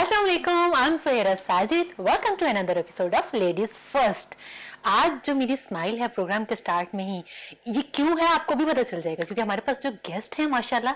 अस्सलाम वालेकुम, I am Saira Sajid. Welcome to another episode of ladies first. आज जो मेरी स्माइल है प्रोग्राम के स्टार्ट में ही, ये क्यों है आपको भी पता चल जाएगा, क्योंकि हमारे पास जो गेस्ट हैं माशाल्लाह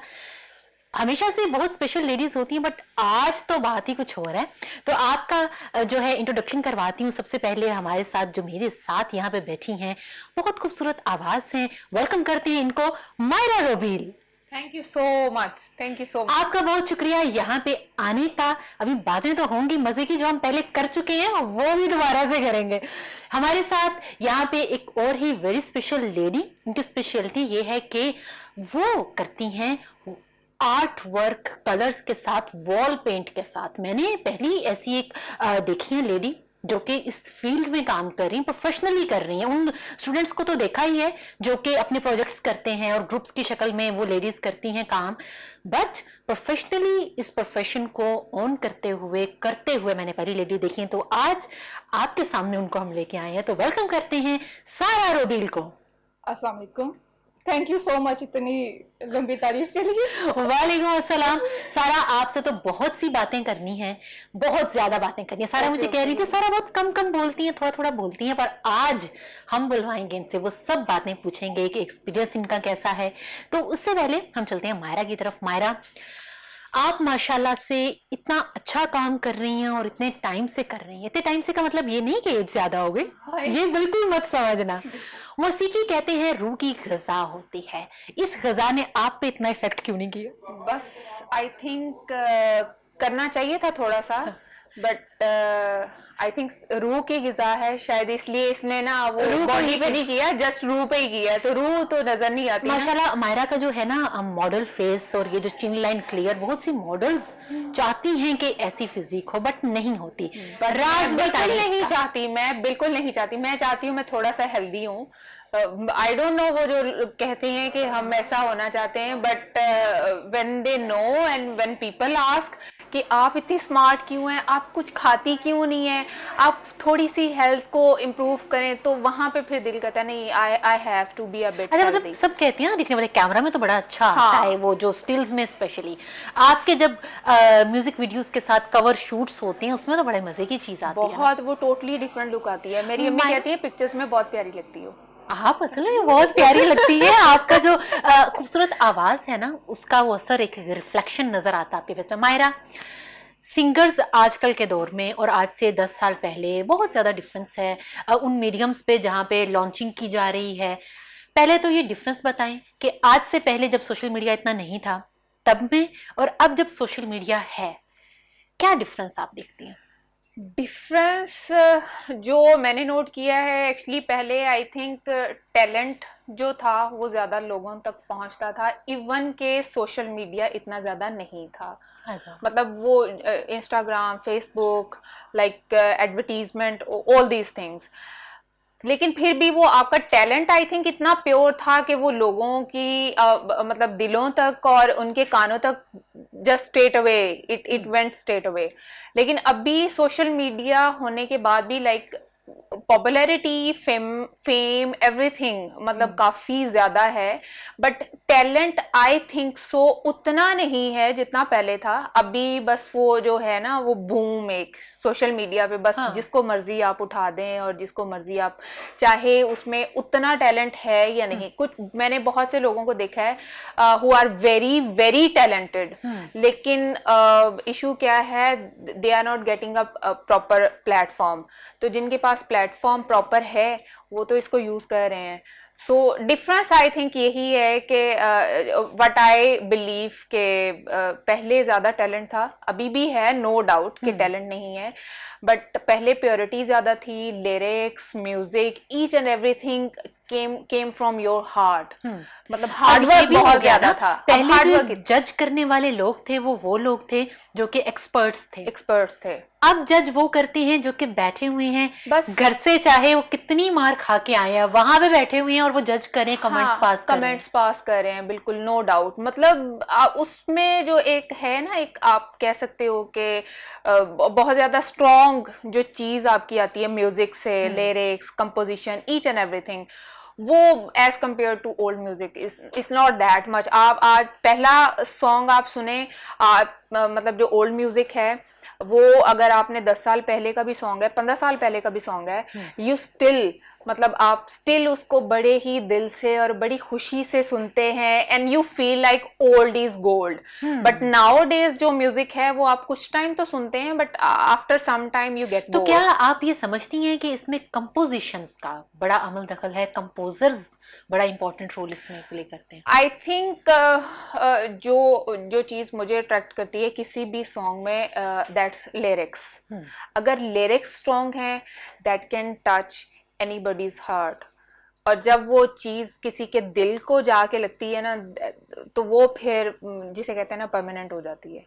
हमेशा से बहुत स्पेशल लेडीज होती हैं, बट आज तो बात ही कुछ और है। तो आपका जो है इंट्रोडक्शन करवाती हूँ। सबसे पहले हमारे साथ जो मेरे साथ यहाँ पे बैठी हैं, बहुत खूबसूरत आवाज है, वेलकम करते हैं इनको, Maira Robeel. Thank you so much, thank you so much. आपका बहुत शुक्रिया यहाँ पे आने का। अभी बातें तो होंगी मजे की, जो हम पहले कर चुके हैं वो भी दोबारा से करेंगे। हमारे साथ यहाँ पे एक और ही वेरी स्पेशल लेडी, उनकी स्पेशलिटी ये है कि वो करती हैं आर्ट वर्क, कलर्स के साथ, वॉल पेंट के साथ। मैंने पहली ऐसी एक देखी है लेडी जो कि इस फील्ड में काम कर रही हैं, प्रोफेशनली कर रही हैं। उन स्टूडेंट्स को तो देखा ही है जो कि अपने प्रोजेक्ट्स करते हैं और ग्रुप्स की शक्ल में वो लेडीज करती हैं काम, बट प्रोफेशनली इस प्रोफेशन को ऑन करते हुए मैंने पहली लेडी देखी है। तो आज आपके सामने उनको हम लेके आए हैं, तो वेलकम करते हैं सारा रोबील को। अस्सलाम वालेकुम, थैंक यू सो मच इतनी लंबी तारीफ के लिए। वालेकुम अस्सलाम। सारा, आपसे तो बहुत सी बातें करनी है, बहुत ज्यादा बातें करनी है। सारा मुझे कह रही थी सारा बहुत कम कम बोलती हैं, थोड़ा थोड़ा बोलती हैं, पर आज हम बुलवाएंगे इनसे, वो सब बातें पूछेंगे कि एक्सपीरियंस इनका कैसा है। तो उससे पहले हम चलते हैं मायरा की तरफ। मायरा, आप माशाल्लाह से इतना अच्छा काम कर रही हैं और इतने टाइम से कर रही हैं। इतने टाइम से का मतलब ये नहीं कि एज ज्यादा हो गई, ये बिल्कुल मत समझना। मौसीकी कहते हैं रूह की ग़िज़ा होती है। इस ग़िज़ा ने आप पे इतना इफेक्ट क्यों नहीं किया? बस आई थिंक करना चाहिए था थोड़ा सा, बट आई थिंक रूह की ग़िज़ा है शायद, इसलिए इसने ना वो बॉडी पे नहीं किया, जस्ट रूह पे ही किया, तो रूह तो नजर नहीं आती। माशाल्लाह मायरा का जो है ना मॉडल फेस और ये जो चिन लाइन क्लियर, बहुत सी मॉडल्स चाहती हैं कि ऐसी फिजिक हो, बट नहीं होती। राज बिल्कुल नहीं चाहती, मैं बिल्कुल नहीं चाहती। मैं चाहती हूँ मैं थोड़ा सा हेल्दी हूँ। आई डोंट नो वो जो कहते हैं कि हम ऐसा होना चाहते हैं, but when they know and when people ask कि आप इतनी स्मार्ट क्यों हैं, आप कुछ खाती क्यों नहीं है, आप थोड़ी सी हेल्थ को इम्प्रूव करें, तो वहां पे फिर दिल करता है नहीं, I have to be a bit healthy. मतलब सब कहते हैं ना दिखने वाले कैमरा में तो बड़ा अच्छा आता है, वो जो स्टिल्स में स्पेशली आपके जब म्यूजिक वीडियोस के साथ कवर शूट्स होते हैं उसमें तो बड़े मजे की चीज आती है, बहुत वो टोटली डिफरेंट लुक आती है। मेरी अम्मी कहती है पिक्चर्स में बहुत प्यारी लगती हो आप, असल में बहुत प्यारी लगती है। आपका जो खूबसूरत आवाज है ना, उसका वो असर, एक रिफ्लेक्शन नजर आता है आपके फेस में। मायरा, सिंगर्स आजकल के दौर में और आज से 10 साल पहले बहुत ज़्यादा डिफरेंस है उन मीडियम्स पे जहाँ पे लॉन्चिंग की जा रही है। पहले तो ये डिफरेंस बताएं कि आज से पहले जब सोशल मीडिया इतना नहीं था तब में, और अब जब सोशल मीडिया है, क्या डिफरेंस आप देखती हैं? डिफरेंस जो मैंने नोट किया है, एक्चुअली पहले आई थिंक टैलेंट जो था वो ज़्यादा लोगों तक पहुंचता था, इवन के सोशल मीडिया इतना ज़्यादा नहीं था। मतलब वो Instagram, Facebook, like advertisement, all these things, लेकिन फिर भी वो आपका टैलेंट आई थिंक इतना प्योर था कि वो लोगों की मतलब दिलों तक और उनके कानों तक just straight away it went straight away. लेकिन अभी सोशल मीडिया होने के बाद भी लाइक पॉपुलैरिटी, फेम एवरीथिंग मतलब काफी ज्यादा है, but talent I think so उतना नहीं है जितना पहले था। अभी बस वो जो है ना वो बूम एक सोशल मीडिया पे, बस जिसको मर्जी आप उठा दें और जिसको मर्जी आप, चाहे उसमें उतना टैलेंट है या नहीं। कुछ मैंने बहुत से लोगों को देखा है who are very very talented, लेकिन इशू क्या है, they are not getting a proper platform. तो जिनके पास प्लेटफॉर्म प्रॉपर है वो तो इसको यूज कर रहे हैं। सो डिफरेंस आई थिंक यही है कि व्हाट आई बिलीव के पहले ज्यादा टैलेंट था, अभी भी है नो डाउट कि टैलेंट नहीं है, बट पहले प्योरिटी ज्यादा थी, lyrics, music, each and everything came from your heart. मतलब हार्डवर्क बहुत ज्यादा था। पहले जो जज करने वाले लोग थे वो लोग थे जो कि एक्सपर्ट्स थे। अब जज वो करते हैं जो कि बैठे हुए हैं बस घर से, चाहे वो कितनी मार खा के आए हैं, वहां पे बैठे हुए हैं और वो जज करें, कमेंट्स पास कर रहे हैं, बिल्कुल नो डाउट। मतलब उसमें जो एक है ना, एक आप कह सकते हो कि बहुत ज्यादा स्ट्रॉन्ग जो चीज आपकी आती है म्यूजिक से, lyrics, composition, each and everything, वो as compare to old music is not that much. आप आज पहला सॉन्ग आप सुने, मतलब जो ओल्ड म्यूजिक है, वो अगर आपने 10 साल पहले का भी सॉन्ग है, 15 साल पहले का भी सॉन्ग है, यू स्टिल, मतलब आप स्टिल उसको बड़े ही दिल से और बड़ी खुशी से सुनते हैं, and you feel like old is gold. But nowadays जो म्यूजिक है वो आप कुछ टाइम तो सुनते हैं, but after some time you get तो क्या आप ये समझती हैं कि इसमें कंपोजिशंस का बड़ा अमल दखल है, कंपोजर्स बड़ा इंपॉर्टेंट रोल इसमें प्ले करते हैं? आई थिंक जो चीज मुझे अट्रैक्ट करती है किसी भी सॉन्ग में, दैट्स लिरिक्स. अगर लिरिक्स स्ट्रॉन्ग है, that can touch anybody's heart. और जब वो चीज किसी के दिल को जाके लगती है ना, तो वो फिर जिसे कहते हैं ना परमानेंट हो जाती है.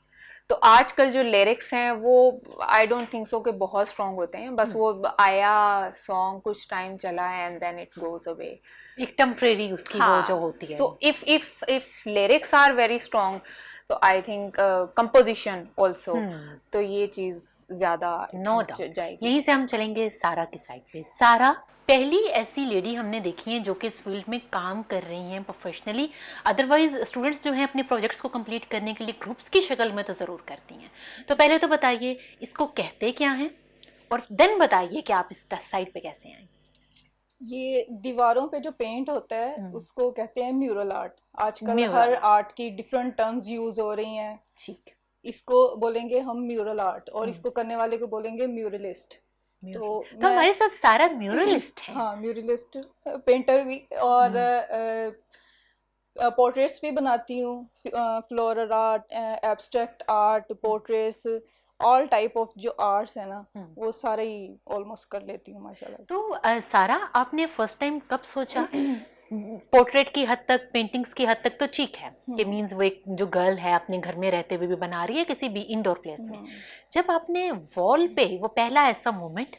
तो आजकल जो लिरिक्स हैं वो आई डोंट थिंक सो कि बहुत स्ट्रॉन्ग होते हैं. बस वो आया सॉन्ग, कुछ टाइम चला and then it goes away, एक टेम्परेरी उसकी वो जो होती है. So if lyrics are very strong, तो आई थिंक कंपोजिशन आल्सो, तो ये चीज ज्यादा नो डाउट जाएगी. यहीं से हम चलेंगे सारा की साइड पे. सारा पहली ऐसी लेडी हमने देखी है जो कि इस फील्ड में काम कर रही हैं प्रोफेशनली. अदरवाइज स्टूडेंट्स जो हैं अपने प्रोजेक्ट्स को कंप्लीट करने के लिए ग्रुप्स की शक्ल में तो ज़रूर करती हैं. तो पहले तो बताइए इसको कहते क्या हैं, और देन बताइए कि आप इस साइड पे कैसे आए. ये दीवारों पे जो पेंट होता है उसको कहते हैं म्यूरल आर्ट. आजकल Mural हर art. आर्ट की डिफरेंट टर्म्स यूज हो रही हैं. ठीक. इसको बोलेंगे हम म्यूरल आर्ट, और इसको करने वाले को बोलेंगे म्यूरलिस्ट. तो हमारे साथ सारा म्यूरलिस्ट है. हाँ, म्यूरलिस्ट, पेंटर भी, और पोर्ट्रेट्स भी बनाती हूँ. Floral art, abstract art, portraits, all type of जो आर्ट्स है ना वो सारे ही ऑलमोस्ट कर लेती हूँ माशाल्लाह. तो सारा आपने फर्स्ट टाइम कब सोचा? पोर्ट्रेट की हद तक, पेंटिंग्स की हद तक तो ठीक है कि मींस वो एक जो गर्ल है अपने घर में रहते हुए भी बना रही है किसी भी इंडोर प्लेस में. जब आपने वॉल पे, वो पहला ऐसा मोमेंट,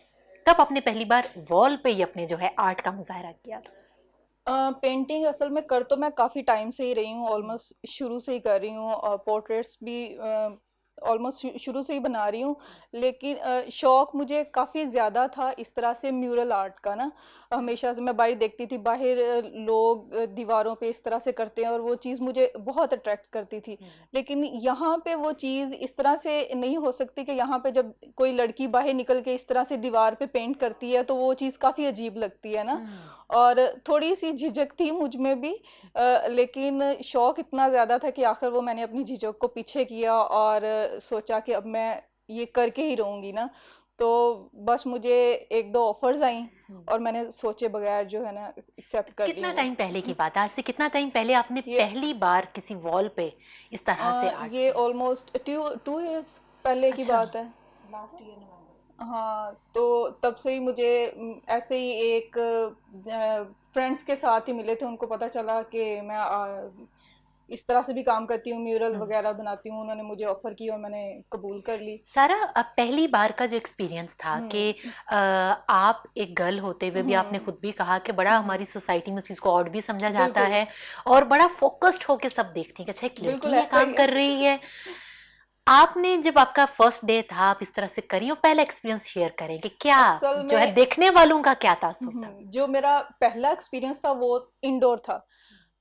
तब आपने पहली बार वॉल पे ही अपने जो है आर्ट का मुजाहरा किया? पेंटिंग असल में कर तो मैं काफ़ी टाइम से ही रही हूँ, ऑलमोस्ट शुरू से ही कर रही हूँ, और पोर्ट्रेट्स भी ऑलमोस्ट शुरू से ही बना रही हूँ. लेकिन शौक़ मुझे काफ़ी ज़्यादा था इस तरह से म्यूरल आर्ट का ना. हमेशा से मैं बाहर देखती थी, बाहर लोग दीवारों पे इस तरह से करते हैं, और वो चीज़ मुझे बहुत अट्रैक्ट करती थी. लेकिन यहाँ पे वो चीज़ इस तरह से नहीं हो सकती कि यहाँ पे जब कोई लड़की बाहर निकल के इस तरह से दीवार पे पेंट करती है तो वो चीज़ काफ़ी अजीब लगती है ना. और थोड़ी सी झिझक थी मुझ में भी, लेकिन शौक़ इतना ज़्यादा था कि आखिर वो मैंने अपनी झिझक को पीछे किया और सोचा कि अब मैं ये करके ही रहूँगी ना. तो बस मुझे 1-2 ऑफर्स आई और मैंने सोचे बगैर जो है ना एक्सेप्ट कर लिया. कितना टाइम पहले की बात है? आज से कितना टाइम पहले आपने पहली बार किसी वॉल पे इस तरह से आर्ट? ये ऑलमोस्ट 2 इयर्स पहले की बात है. Last year. हाँ, तो तब से ही मुझे ऐसे ही एक फ्रेंड्स के साथ ही मिले थे, उनको पता चला कि मैं इस तरह से भी काम करती हूँ, म्यूरल वगैरह बनाती हूँ. उन्होंने मुझे ऑफर की और मैंने कबूल कर ली. सारा, अब पहली बार का जो एक्सपीरियंस था कि आप एक गर्ल होते हुए भी, आपने खुद भी कहा कि बड़ा हमारी सोसाइटी में उस चीज़ को ऑड भी समझा जाता है, और बड़ा फोकस्ड होके सब देखते हैं कि अच्छा एक लड़की ये काम कर रही है. आपने जब आपका फर्स्ट डे था, आप इस तरह से करी, और पहला एक्सपीरियंस शेयर करें कि क्या जो है देखने वालों का क्या तासुर था? जो मेरा पहला एक्सपीरियंस था वो इंडोर था.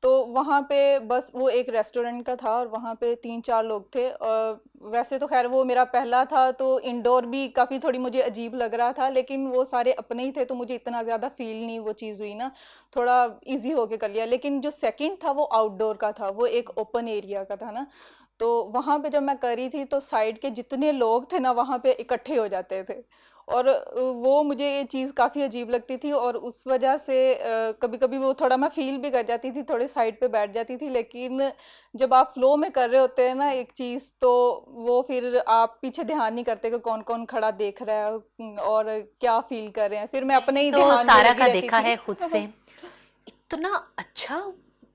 तो वहाँ पे बस वो एक रेस्टोरेंट का था और वहाँ पे 3-4 लोग थे. और वैसे तो खैर वो मेरा पहला था तो इंडोर भी काफ़ी थोड़ी मुझे अजीब लग रहा था, लेकिन वो सारे अपने ही थे तो मुझे इतना ज़्यादा फील नहीं वो चीज़ हुई ना, थोड़ा इजी होके कर लिया. लेकिन जो सेकंड था वो आउटडोर का था, वो एक ओपन एरिया का था ना. तो वहाँ पे जब मैं करी थी तो साइड के जितने लोग थे ना वहाँ पे इकट्ठे हो जाते थे, और वो मुझे ये चीज़ काफ़ी अजीब लगती थी. और उस वजह से कभी कभी वो थोड़ा मैं फील भी कर जाती थी, थोड़े साइड पे बैठ जाती थी. लेकिन जब आप फ्लो में कर रहे होते हैं ना एक चीज़, तो वो फिर आप पीछे ध्यान नहीं करते कि कौन कौन खड़ा देख रहा है और क्या फील कर रहे हैं. फिर मैं अपने ही ध्यान में सारा लगी का रहती देखा थी. है खुद से, इतना अच्छा,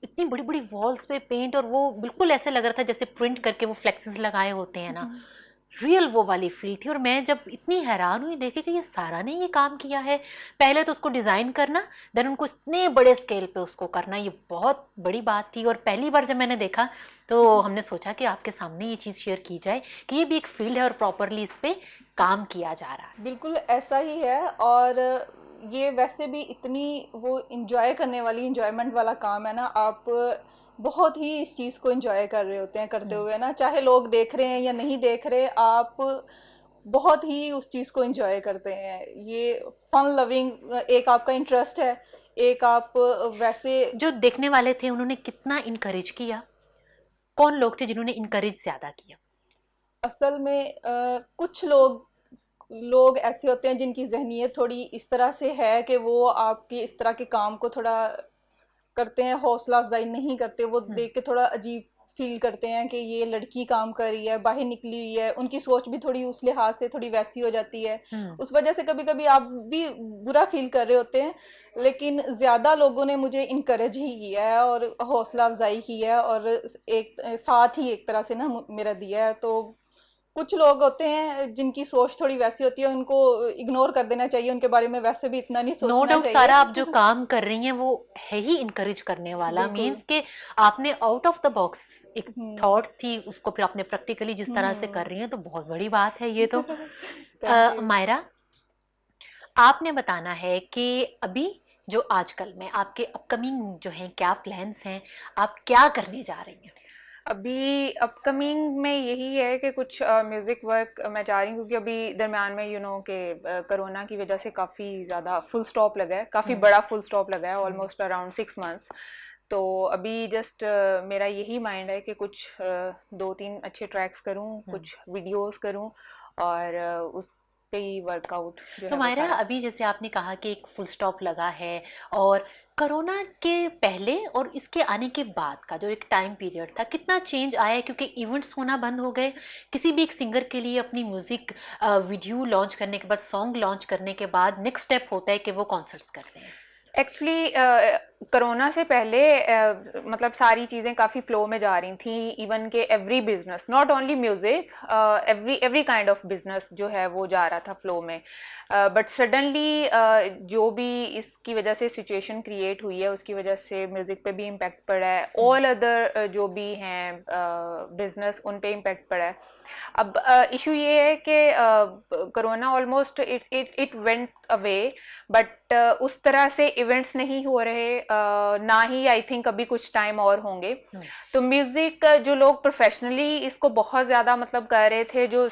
इतनी बड़ी बड़ी वॉल्स पे पेंट, और वो बिल्कुल ऐसे लग रहा था जैसे प्रिंट करके वो फ्लेक्सेस लगाए होते हैं ना, रियल वो वाली फील थी. और मैं जब इतनी हैरान हुई देखे कि ये सारा ने ये काम किया है. पहले तो उसको डिज़ाइन करना, देन उनको इतने बड़े स्केल पे उसको करना, ये बहुत बड़ी बात थी. और पहली बार जब मैंने देखा तो हमने सोचा कि आपके सामने ये चीज़ शेयर की जाए कि ये भी एक फील्ड है और प्रॉपरली इस पर काम किया जा रहा है. बिल्कुल ऐसा ही है. और ये वैसे भी इतनी वो इंजॉय करने वाली, इंजॉयमेंट वाला काम है ना. आप बहुत ही इस चीज़ को एंजॉय कर रहे होते हैं करते हुए ना, चाहे लोग देख रहे हैं या नहीं देख रहे, आप बहुत ही उस चीज़ को एंजॉय करते हैं। ये फन लविंग एक आपका इंटरेस्ट है, एक आप वैसे जो देखने वाले थे उन्होंने कितना इनकरेज किया? कौन लोग थे जिन्होंने इनकरेज ज्यादा किया? असल में कुछ लोग ऐसे होते हैं जिनकी ज़हनियत थोड़ी इस तरह से है कि वो आपकी इस तरह के काम को थोड़ा करते हैं, हौसला अफजाई नहीं करते, वो देख के थोड़ा अजीब फील करते हैं कि ये लड़की काम कर रही है, बाहर निकली हुई है, उनकी सोच भी थोड़ी उस लिहाज से थोड़ी वैसी हो जाती है। उस वजह से कभी कभी आप भी बुरा फील कर रहे होते हैं, लेकिन ज़्यादा लोगों ने मुझे इनकरेज ही किया है और हौसला अफजाई की है और एक साथ ही एक तरह से ना मेरा दिया है। तो कुछ लोग होते हैं जिनकी सोच थोड़ी वैसी होती है, उनको इग्नोर कर देना चाहिए, उनके बारे में वैसे भी इतना नहीं नो सोचना डाउट चाहिए। सारा आप जो काम कर रही हैं वो है ही इनकरेज करने वाला, बिल्कुल। मीन्स के आपने आउट ऑफ द बॉक्स एक थॉट थी उसको फिर आपने प्रैक्टिकली जिस तरह से कर रही हैं तो बहुत बड़ी बात है ये तो। Thank you. मायरा, आपने बताना है कि अभी जो आजकल में आपके अपकमिंग जो हैं क्या प्लान्स हैं, आप क्या करने जा रही हैं? अभी अपकमिंग में यही है कि कुछ म्यूज़िक वर्क मैं चाह रही हूँ, क्योंकि अभी दरम्यान में कि कोरोना की वजह से काफ़ी ज़्यादा फुल स्टॉप लगा है, काफ़ी बड़ा फुल स्टॉप लगा है, ऑलमोस्ट अराउंड 6 मंथ्स। तो अभी जस्ट मेरा यही माइंड है कि कुछ 2-3 अच्छे ट्रैक्स करूँ, कुछ वीडियोस करूँ और उस पे ही वर्कआउट जो तो है वो मायरा, सारा। अभी जैसे आपने कहा कि एक फुल स्टॉप लगा है और कोरोना के पहले और इसके आने के बाद का जो एक टाइम पीरियड था कितना चेंज आया है? क्योंकि इवेंट्स होना बंद हो गए। किसी भी एक सिंगर के लिए अपनी म्यूजिक वीडियो लॉन्च करने के बाद, सॉन्ग लॉन्च करने के बाद नेक्स्ट स्टेप होता है कि वो कॉन्सर्ट्स करते हैं। एक्चुअली कोरोना से पहले मतलब सारी चीज़ें काफ़ी फ्लो में जा रही थी, इवन के every business, not only music, every kind of business जो है वो जा रहा था फ्लो में। बट सडनली जो भी इसकी वजह से सिचुएशन क्रिएट हुई है उसकी वजह से म्यूज़िक पे भी इम्पेक्ट पड़ा है, ऑल अदर जो भी हैं बिजनेस उन पे इम्पेक्ट पड़ा है। अब इशू ये है कि corona almost it went away, but उस तरह से इवेंट्स नहीं हो रहे, ना ही आई थिंक अभी कुछ टाइम और होंगे। तो म्यूजिक जो लोग प्रोफेशनली इसको बहुत ज़्यादा मतलब कर रहे थे, जो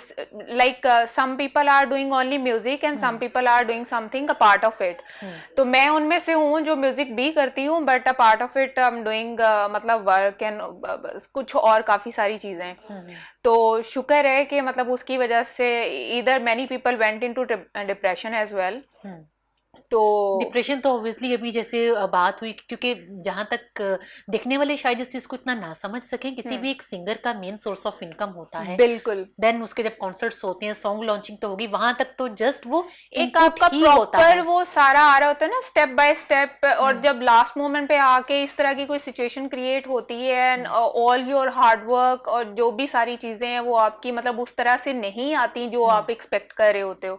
like some people are doing only music and some people are doing something a part of it. तो मैं उनमें से हूँ जो म्यूजिक भी करती हूँ, but a part of it I am doing मतलब वर्क एंड कुछ और काफ़ी सारी चीज़ें। तो शुक्र है कि मतलब उसकी वजह से इधर many people went into depression as well. तो डिप्रेशन तो ऑब्वियसली अभी जैसे बात हुई, क्योंकि जहां तक देखने वाले शायद इस चीज को इतना ना समझ सकें, किसी भी एक सिंगर का मेन सोर्स ऑफ इनकम होता है, बिल्कुल, देन उसके जब कॉन्सर्ट्स होते हैं, सॉन्ग लॉन्चिंग तो होगी, वहां तक तो जस्ट वो एक आपका प्रॉपर वो सारा आ रहा होता है ना स्टेप बाय स्टेप, और जब लास्ट मोमेंट पे आके इस तरह की कोई सिचुएशन क्रिएट होती है and all your hard work और जो भी सारी चीजें हैं वो आपकी मतलब उस तरह से नहीं आती जो आप एक्सपेक्ट कर रहे होते हो।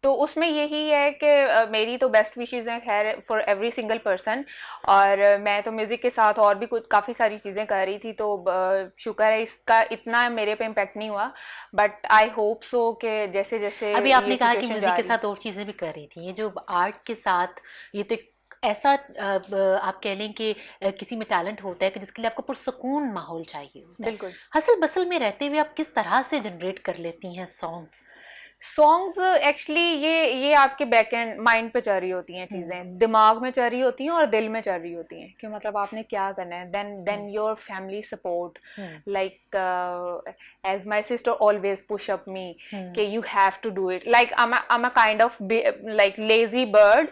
तो उसमें यही है कि मेरी तो बेस्ट विशेज हैं खैर फॉर एवरी सिंगल पर्सन, और मैं तो म्यूज़िक के साथ और भी कुछ काफ़ी सारी चीज़ें कर रही थी, तो शुक्र है इसका इतना मेरे पे इम्पेक्ट नहीं हुआ। बट आई होप सो कि जैसे जैसे अभी आपने कहा कि म्यूजिक के साथ और चीज़ें भी कर रही थी, ये जो आर्ट के साथ, ये तो ऐसा आप कह लें कि किसी में टैलेंट होता है कि जिसके लिए आपको पुरसकून माहौल चाहिए होता है। बिल्कुल, हसल बसल में रहते हुए आप किस तरह से जनरेट कर लेती हैं सॉन्ग्स एक्चुअली ये आपके बैक एंड माइंड पे चल रही होती हैं चीज़ें, दिमाग में चल रही होती हैं और दिल में चल रही होती हैं कि मतलब आपने क्या करना है। Then your family support, like as my sister always push up me कि you have to do it, like I am a kind of like lazy bird,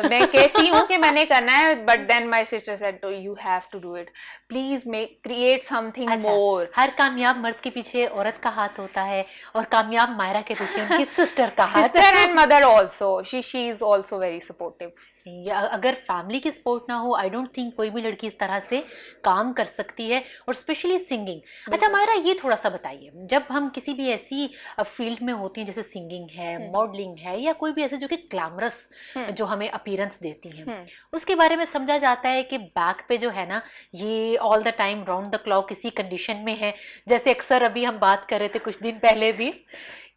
मैं कहती हूँ कि मैंने करना है, but then my sister said you have to do it, please make create something more. हर कामयाब मर्द के पीछे औरत का हाथ होता है और कामयाब मायरा के पीछे उनकी सिस्टर का हाथ। Sister and mother also, she is also very supportive. अगर फैमिली की सपोर्ट ना हो, आई डोंट थिंक कोई भी लड़की इस तरह से काम कर सकती है, और स्पेशली सिंगिंग। अच्छा मायरा, ये थोड़ा सा बताइए, जब हम किसी भी ऐसी फील्ड में होती हैं जैसे सिंगिंग है, मॉडलिंग है, या कोई भी ऐसे जो कि ग्लैमरस जो हमें अपीयरेंस देती हैं, उसके बारे में समझा जाता है कि बैक पे जो है ना, ये all the time round the clock इसी कंडीशन में है। जैसे अक्सर अभी हम बात कर रहे थे कुछ दिन पहले भी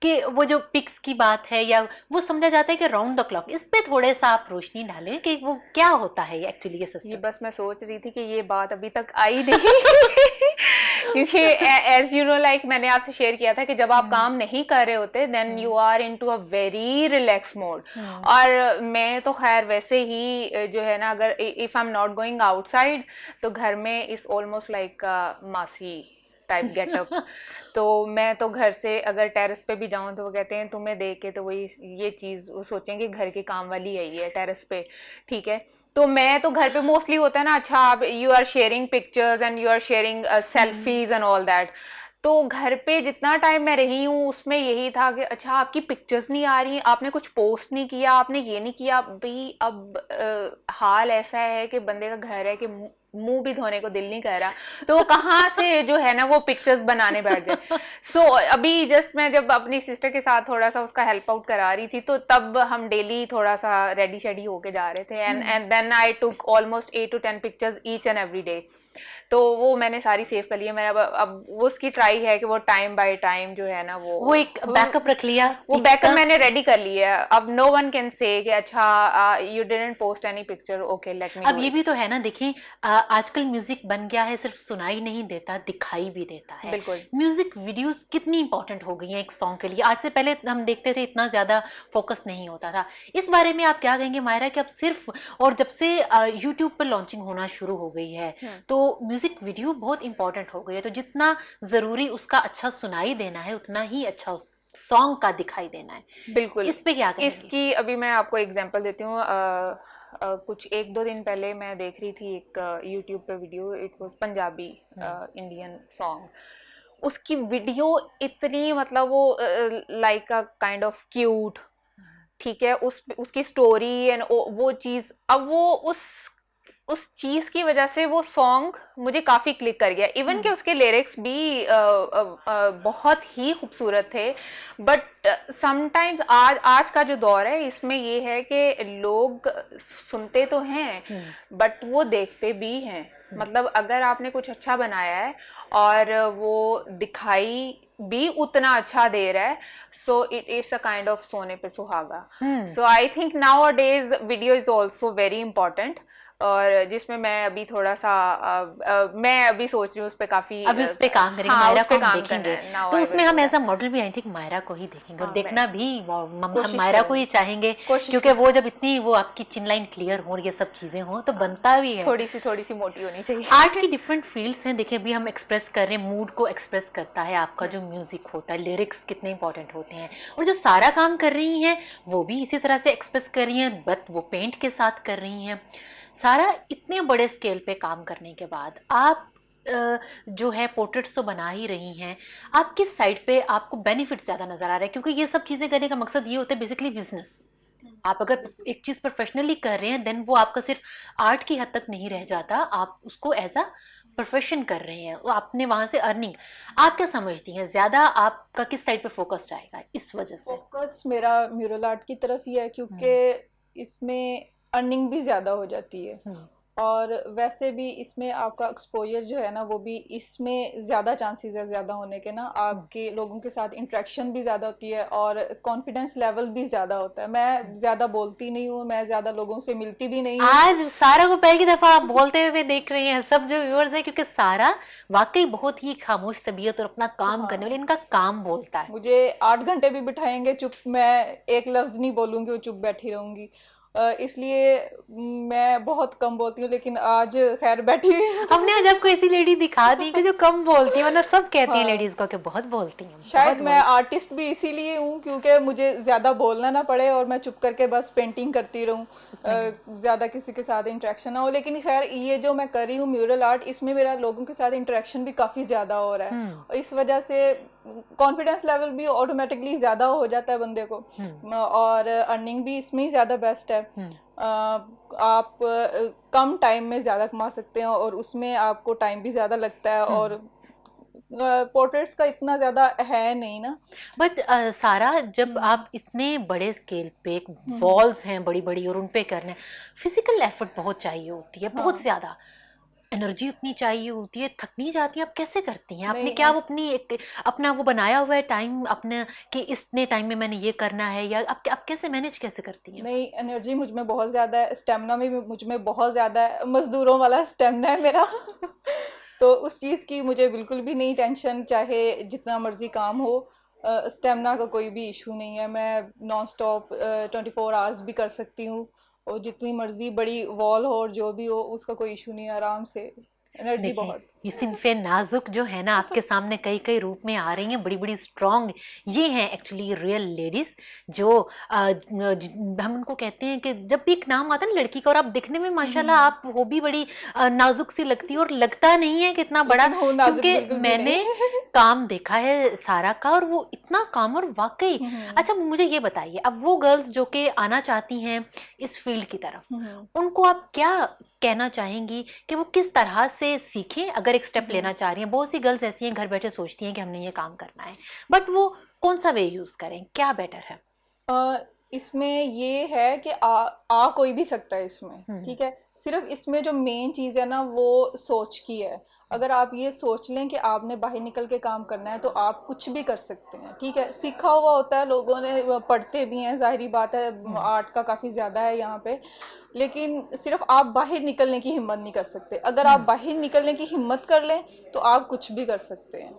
कि वो जो पिक्स की बात है, या वो समझा जाता है कि राउंड द क्लॉक, इस पे थोड़े सा आप रोशनी डालें कि वो क्या होता है एक्चुअली ये सिस्टम। ये बस मैं सोच रही थी कि ये बात अभी तक आई नहीं क्योंकि एज यू नो लाइक मैंने आपसे शेयर किया था कि जब आप काम नहीं कर रहे होते then you are into a very relax mode. और मैं तो खैर वैसे ही जो है ना, अगर if I am not going outside तो घर में इज ऑलमोस्ट लाइक मासी टाइप गेटअप। तो मैं तो घर से अगर टेरेस पे भी जाऊं तो वो कहते हैं तुम्हें देख के तो वही ये चीज वो सोचेंगे घर के काम वाली आई है टेरेस पे, ठीक है। तो मैं तो घर पे मोस्टली होता है ना, अच्छा आप you are sharing pictures and you are sharing selfies and all that. तो घर पे जितना टाइम मैं रही हूँ उसमें यही था कि अच्छा आपकी पिक्चर्स नहीं आ रही, आपने कुछ पोस्ट नहीं किया, आपने ये नहीं किया। भाई अब हाल ऐसा है कि बंदे का घर है कि मुंह भी धोने को दिल नहीं कर रहा, तो वो कहाँ से जो है ना वो पिक्चर्स बनाने बैठ जाए। सो अभी जस्ट मैं जब अपनी सिस्टर के साथ थोड़ा सा उसका हेल्प आउट करा रही थी तो तब हम डेली थोड़ा सा रेडी शेडी होके जा रहे थे and then I took almost 8 to 10 pictures each and every day. तो वो मैंने सारी सेव कर ली है। मैंने अब वो उसकी ट्राई है कि वो टाइम बाय टाइम जो है ना वो एक बैकअप रख लिया, वो बैकअप मैंने रेडी कर लिया है। अब नो वन कैन से कि अच्छा you didn't post any picture, okay let me. अब ये भी तो है ना, देखें आजकल म्यूजिक बन गया है, सिर्फ सुनाई नहीं देता दिखाई भी देता है। बिल्कुल। म्यूजिक वीडियोस कितनी इंपॉर्टेंट हो गई हैं एक सॉन्ग के लिए। आज से पहले हम देखते थे इतना ज्यादा फोकस नहीं होता था। इस बारे में आप क्या कहेंगे मायरा कि अब सिर्फ, और जब से यूट्यूब पर लॉन्चिंग होना शुरू हो गई है तो म्यूजिक वीडियो बहुत इंपॉर्टेंट हो गई है, तो जितना जरूरी उसका अच्छा सुनाई देना है उतना ही अच्छा उस सॉन्ग का दिखाई देना है। बिल्कुल। इस पे क्या कहेंगे? इसकी अभी मैं आपको एग्जांपल देती हूँ। कुछ 1-2 दिन पहले मैं देख रही थी एक यूट्यूब पे video, it was Punjabi Indian song. उसकी वीडियो इतनी मतलब वो like a kind of cute, ठीक है, उसकी स्टोरी एंड वो चीज़, अब वो उस चीज की वजह से वो सॉन्ग मुझे काफी क्लिक कर गया। इवन कि उसके लिरिक्स भी बहुत ही खूबसूरत थे। बट समटाइम्स आज का जो दौर है इसमें ये है कि लोग सुनते तो हैं बट वो देखते भी हैं। मतलब अगर आपने कुछ अच्छा बनाया है और वो दिखाई भी उतना अच्छा दे रहा है, so it's a kind of सोने पे सुहागा। So I think nowadays video is also very important, और जिसमें मैं अभी थोड़ा सा मैं अभी सोच रही हूँ उस पे काफी अभी उस पे काम करेंगे। हाँ, मायरा उस को पे हम काम देखेंगे करना है। तो उसमें हम एज अ मॉडल भी आई थिंक मायरा को ही देखेंगे और हाँ, देखना भी हम मायरा को ही चाहेंगे, कोशिश क्योंकि वो जब इतनी वो आपकी चिन लाइन क्लियर हो और ये सब चीजें हो तो बनता भी है। थोड़ी सी मोटी होनी चाहिए। आर्ट की डिफरेंट फील्ड्स हैं। देखिए अभी हम एक्सप्रेस कर रहे हैं, मूड को एक्सप्रेस करता है आपका जो म्यूजिक होता है, लिरिक्स कितने इंपॉर्टेंट होते हैं, और जो सारा काम कर रही हैं वो भी इसी तरह से एक्सप्रेस कर रही हैं, बट वो पेंट के साथ कर रही हैं। सारा इतने बड़े स्केल पे काम करने के बाद आप जो है पोर्ट्रेट्स तो बना ही रही हैं, आप किस साइड पे आपको बेनिफिट ज़्यादा नज़र आ रहा है? क्योंकि ये सब चीज़ें करने का मकसद ये होता है बेसिकली बिजनेस। आप अगर एक चीज़ प्रोफेशनली कर रहे हैं देन वो आपका सिर्फ आर्ट की हद तक नहीं रह जाता, आप उसको एज अ प्रोफेशन कर रहे हैं, वो आपने वहाँ से अर्निंग। आप क्या समझती हैं ज़्यादा आपका किस साइड पे फोकस जाएगा इस वजह से? फोकस मेरा म्यूरल आर्ट की तरफ ही है, क्योंकि इसमें अर्निंग भी ज़्यादा हो जाती है और वैसे भी इसमें आपका एक्सपोजर जो है ना वो भी इसमें ज़्यादा चांसेस है ज़्यादा होने के ना, आपके लोगों के साथ इंटरेक्शन भी ज़्यादा होती है और कॉन्फिडेंस लेवल भी ज़्यादा होता है। मैं ज़्यादा बोलती नहीं हूँ, मैं ज़्यादा लोगों से मिलती भी नहीं हूँ। आज सारा को पहली दफ़ा आप बोलते हुए देख रही हैं सब जो व्यूअर्स है, क्योंकि सारा वाकई बहुत ही खामोश तबीयत और अपना काम करने वाले, इनका काम बोलता है। मुझे 8 घंटे भी बिठाएंगे चुप, मैं एक लफ्ज़ नहीं बोलूँगी, वो चुप बैठी रहूँगी। इसलिए मैं बहुत कम बोलती हूँ, लेकिन आज खैर बैठी हुई हूँ। हमने आज आपको ऐसी लेडी दिखा दी कि जो कम बोलती है, वरना सब कहती हैं लेडीज को कि बहुत बोलती हैं। शायद मैं आर्टिस्ट भी इसीलिए हूँ क्योंकि मुझे ज़्यादा बोलना ना पड़े और मैं चुप करके बस पेंटिंग करती रहूँ, ज़्यादा किसी के साथ इंटरेक्शन ना हो। लेकिन खैर ये जो मैं कर रही हूँ म्यूरल आर्ट, इसमें मेरा लोगों के साथ इंटरेक्शन भी काफ़ी ज़्यादा हो रहा है। इस वजह से कॉन्फिडेंस लेवल भी ऑटोमेटिकली ज़्यादा हो जाता है बंदे को, और अर्निंग भी इसमें ही ज़्यादा बेस्ट है। आप कम टाइम में ज़्यादा कमा सकते हैं और उसमें आपको टाइम भी ज़्यादा लगता है, और पोर्ट्रेट्स का इतना ज़्यादा है नहीं ना। बट सारा जब आप इतने बड़े स्केल पे वॉल्स हैं बड़ी बड़ी और उन पे करना है, फिजिकल एफर्ट बहुत चाहिए होती है, बहुत ज़्यादा एनर्जी उतनी चाहिए होती है, थकनी जाती है। आप कैसे करती हैं? आपने क्या वो अपना वो बनाया हुआ है टाइम अपने कि इतने टाइम में मैंने ये करना है, या आप कैसे मैनेज कैसे करती हैं? नहीं, एनर्जी मुझ में बहुत ज़्यादा है, स्टेमिना भी मुझ में बहुत ज़्यादा है, मज़दूरों वाला स्टेमिना है मेरा। तो उस चीज़ की मुझे बिल्कुल भी नहीं टेंशन, चाहे जितना मर्जी काम हो। स्टेमिना का कोई भी इशू नहीं है, मैं नॉन स्टॉप 24 आवर्स भी कर सकती हूँ, और जितनी मर्जी बड़ी वॉल हो और जो भी हो उसका कोई इशू नहीं है, आराम से एनर्जी देखिए बहुत। ये सिनफे नाजुक जो है ना आपके सामने कई कई रूप में आ रही हैं, बड़ी बड़ी स्ट्रांग, ये हैं एक्चुअली रियल लेडीज जो हम उनको कहते हैं कि जब भी एक नाम आता है ना लड़की का और आप दिखने में माशाल्लाह आप वो भी बड़ी नाजुक सी लगती है और लगता नहीं है कितना बड़ा, लेकिन हूँ नाजुक क्योंकि बिल्कुल भी मैंने नहीं। काम देखा है सारा का और वो इतना काम और वाकई। अच्छा मुझे ये बताइए, अब वो गर्ल्स जो कि आना चाहती हैं इस फील्ड की तरफ, उनको आप क्या कहना चाहेंगी कि वो किस तरह से सीखें अगर एक स्टेप लेना चाह रही हैं? बहुत सी गर्ल्स ऐसी हैं घर बैठे सोचती हैं कि हमने ये काम करना है, बट वो कौन सा वे यूज करें, क्या बेटर है? इसमें ये है कि आ कोई भी सकता है इसमें, ठीक है। सिर्फ इसमें जो मेन चीज़ है ना वो सोच की है। अगर आप ये सोच लें कि आपने बाहर निकल के काम करना है तो आप कुछ भी कर सकते हैं, ठीक है। सीखा हुआ होता है, लोगों ने पढ़ते भी हैं, जाहिर बात है आर्ट का काफ़ी ज़्यादा है यहाँ पे, लेकिन सिर्फ आप बाहर निकलने की हिम्मत नहीं कर सकते। अगर आप बाहर निकलने की हिम्मत कर लें तो आप कुछ भी कर सकते हैं।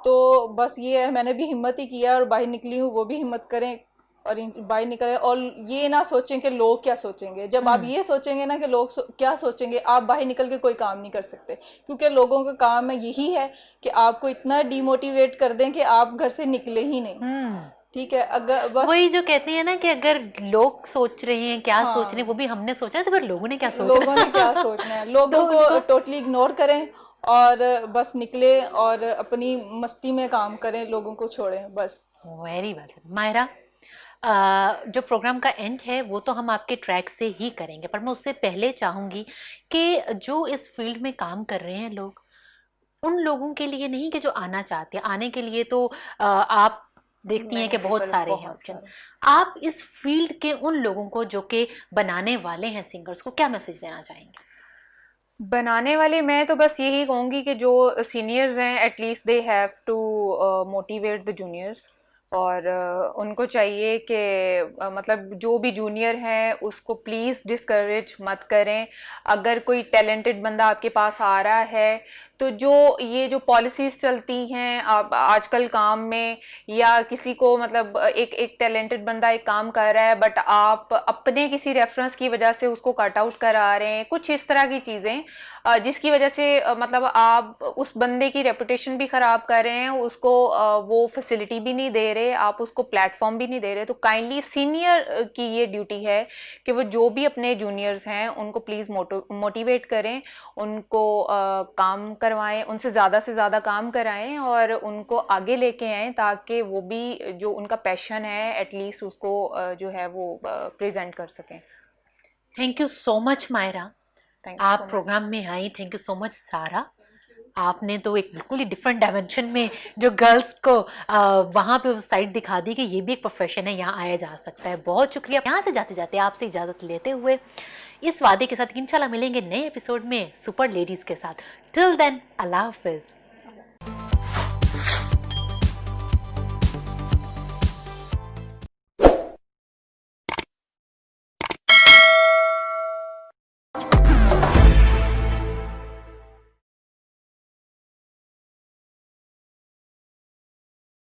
तो बस ये है, मैंने भी हिम्मत ही किया और बाहर निकली हूँ, वो भी हिम्मत करें और बाहर निकले, और ये ना सोचें कि लोग क्या सोचेंगे। जब आप ये सोचेंगे ना कि लोग क्या सोचेंगे, आप बाहर निकल के कोई काम नहीं कर सकते, क्योंकि लोगों का काम है यही है कि आपको इतना डिमोटिवेट कर दें कि आप घर से निकले ही नहीं, ठीक है। अगर बस वही जो कहते हैं ना कि अगर लोग सोच रहे हैं क्या सोच रहे हैं वो भी हमने सोचा है, तो फिर लोगों ने क्या सोचना है? लोगों ने क्या सोचना है, लोगों को टोटली इग्नोर करें और बस निकले और अपनी मस्ती में काम करें, लोगों को छोड़ें बस। Very well sir. मायरा, जो प्रोग्राम का एंड है वो तो हम आपके ट्रैक से ही करेंगे, पर मैं उससे पहले चाहूँगी कि जो इस फील्ड में काम कर रहे हैं लोग, उन लोगों के लिए नहीं कि जो आना चाहते हैं, आने के लिए तो आप देखती हैं कि बहुत सारे हैं ऑप्शन, आप इस फील्ड के उन लोगों को जो कि बनाने वाले हैं सिंगर्स को क्या मैसेज देना चाहेंगे? बनाने वाले मैं तो बस यही कहूँगी कि जो सीनियर्स हैं at least they have to motivate the juniors, और उनको चाहिए कि मतलब जो भी जूनियर हैं उसको प्लीज़ डिस्करेज मत करें। अगर कोई टैलेंटेड बंदा आपके पास आ रहा है तो जो ये जो पॉलिसीज़ चलती हैं अब आजकल काम में, या किसी को मतलब एक टैलेंटेड बंदा एक काम कर रहा है बट आप अपने किसी रेफरेंस की वजह से उसको कट आउट करा रहे हैं, कुछ इस तरह की चीज़ें जिसकी वजह से मतलब आप उस बंदे की रेपुटेशन भी ख़राब कर रहे हैं, उसको वो फैसिलिटी भी नहीं दे रहे, आप उसको प्लेटफॉर्म भी नहीं दे रहे। तो काइंडली सीनियर की ये ड्यूटी है कि वो जो भी अपने जूनियर्स हैं उनको प्लीज़ मोटिवेट करें, उनको काम करवाएं, उनसे ज़्यादा से ज़्यादा काम कराएं और उनको आगे लेके आएं, ताकि वो भी जो उनका पैशन है एटलीस्ट उसको जो है वो प्रेजेंट कर सकें। Thank you so much Myra, आप प्रोग्राम में आई। Thank you so much Sara, आपने तो एक बिल्कुल ही डिफरेंट डायमेंशन में जो गर्ल्स को वहाँ पे उस साइड दिखा दी कि ये भी एक प्रोफेशन है, यहाँ आया जा सकता है। बहुत शुक्रिया। यहाँ से जाते जाते आपसे इजाज़त लेते हुए इस वादे के साथ इंशाल्लाह मिलेंगे नए एपिसोड में सुपर लेडीज़ के साथ। टिल देन अल्लाह हाफिज़।